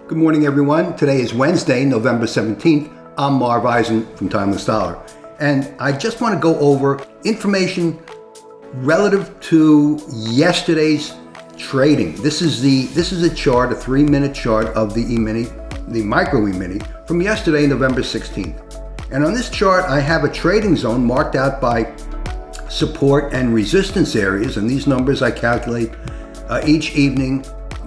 Good morning, everyone. Today is Wednesday, November 17th. I'm Marv Eisen from Timeless Dollar. And I just want to go over information relative to yesterday's trading. This is a chart, a 3-minute chart of the Emini, the micro Emini from yesterday, November 16th. And on this chart, I have a trading zone marked out by support and resistance areas. And these numbers I calculate each evening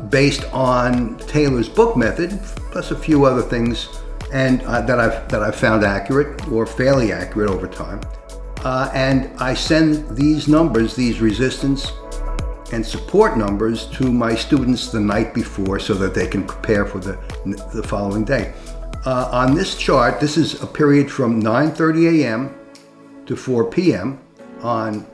based on Taylor's book method, plus a few other things, and that I've found accurate or fairly accurate over time. And I send these numbers, these resistance and support numbers, to my students the night before so that they can prepare for the following day. On this chart, this is a period from 9:30 a.m. to 4 p.m. on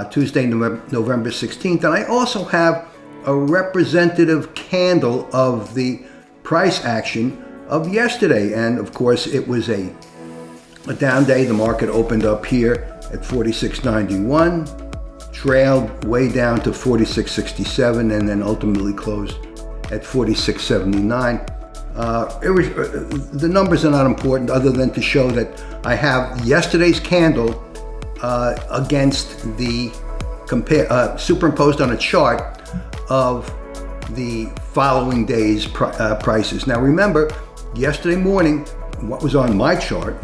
Tuesday, November 16th. And I also have a representative candle of the price action of yesterday. And of course, it was a down day. The market opened up here at 46.91, trailed way down to 46.67, and then ultimately closed at 46.79. The numbers are not important other than to show that I have yesterday's candle against the superimposed on a chart of the following day's prices. Now remember, yesterday morning, what was on my chart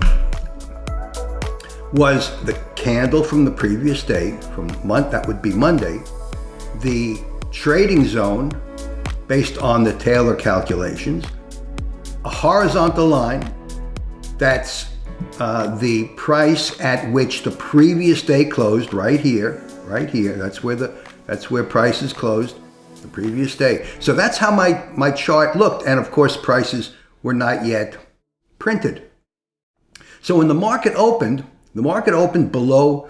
was the candle from the previous day, that would be Monday, the trading zone based on the Taylor calculations, a horizontal line, that's the price at which the previous day closed, right here, that's where prices closed the previous day. So that's how my chart looked. And of course, prices were not yet printed. So when the market opened below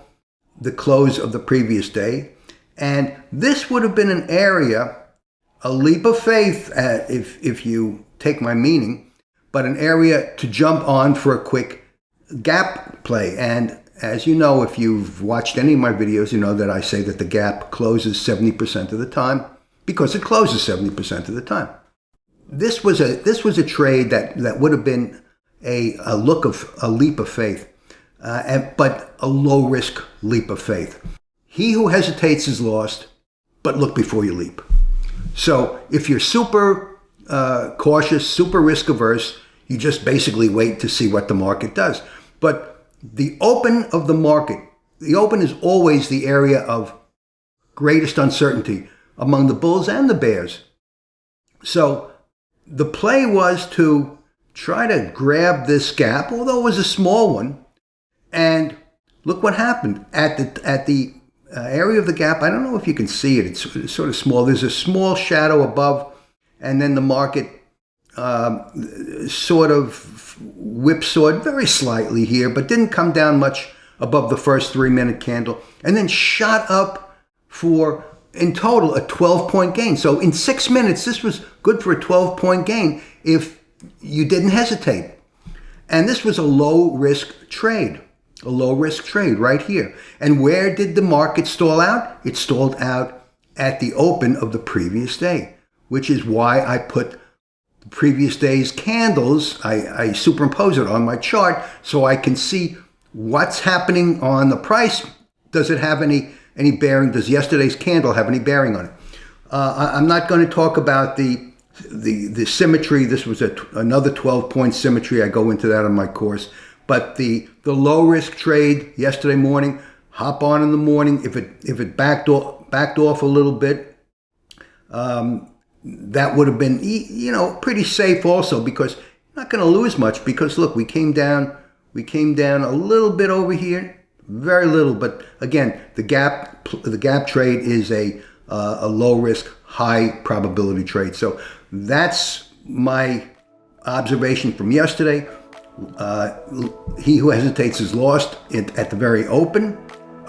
the close of the previous day. And this would have been an area, a leap of faith, if you take my meaning, but an area to jump on for a quick gap play. And as you know, if you've watched any of my videos, you know that I say that the gap closes 70% of the time, because it closes 70% of the time. This was a trade that would have been a leap of faith, but a low risk leap of faith. He who hesitates is lost, but look before you leap. So if you're super cautious, super risk averse, you just basically wait to see what the market does. But the open of the market, the open is always the area of greatest uncertainty among the bulls and the bears. So the play was to try to grab this gap, although it was a small one. And look what happened at the area of the gap. I don't know if you can see it. It's sort of small. There's a small shadow above, and then the market sort of whipsawed very slightly here, but didn't come down much above the first 3-minute candle, and then shot up for, in total, a 12-point gain. So in 6 minutes, this was good for a 12-point gain if you didn't hesitate. And this was a low-risk trade right here. And where did the market stall out? It stalled out at the open of the previous day, which is why I put the previous day's candles, I superimpose it on my chart so I can see what's happening on the price. Does it have any bearing? Does yesterday's candle have any bearing on it? I'm not going to talk about the symmetry. This was another 12-point symmetry. I go into that in my course. But the low risk trade yesterday morning, hop on in the morning. If it backed off a little bit, that would have been pretty safe also, because you're not going to lose much. Because look, we came down a little bit over here. Very little, but again, the gap trade is a low risk, high probability trade. So that's my observation from yesterday. He who hesitates is lost at the very open.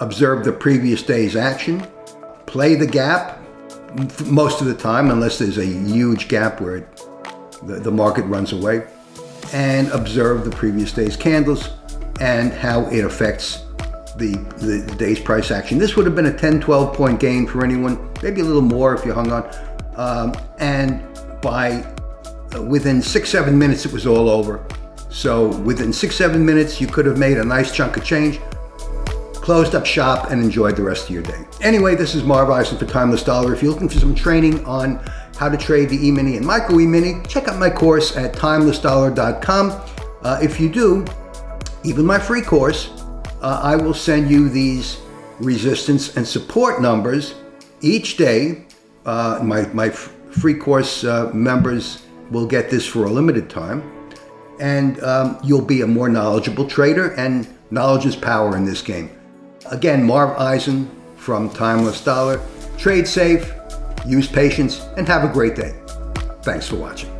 Observe the previous day's action. Play the gap most of the time, unless there's a huge gap where the market runs away. And observe the previous day's candles and how it affects the day's price action. This would have been a 10-12 point gain for anyone, maybe a little more if you hung on. And by within 6-7 minutes, it was all over. So within 6-7 minutes, you could have made a nice chunk of change, closed up shop, and enjoyed the rest of your day. Anyway, this is Marv Eisen for Timeless Dollar. If you're looking for some training on how to trade the E-mini and micro E-mini, check out my course at timelessdollar.com. If you do, even my free course, I will send you these resistance and support numbers each day. My free course members will get this for a limited time, and you'll be a more knowledgeable trader, and knowledge is power in this game. Again, Marv Eisen from Timeless Dollar. Trade safe, use patience, and have a great day. Thanks for watching.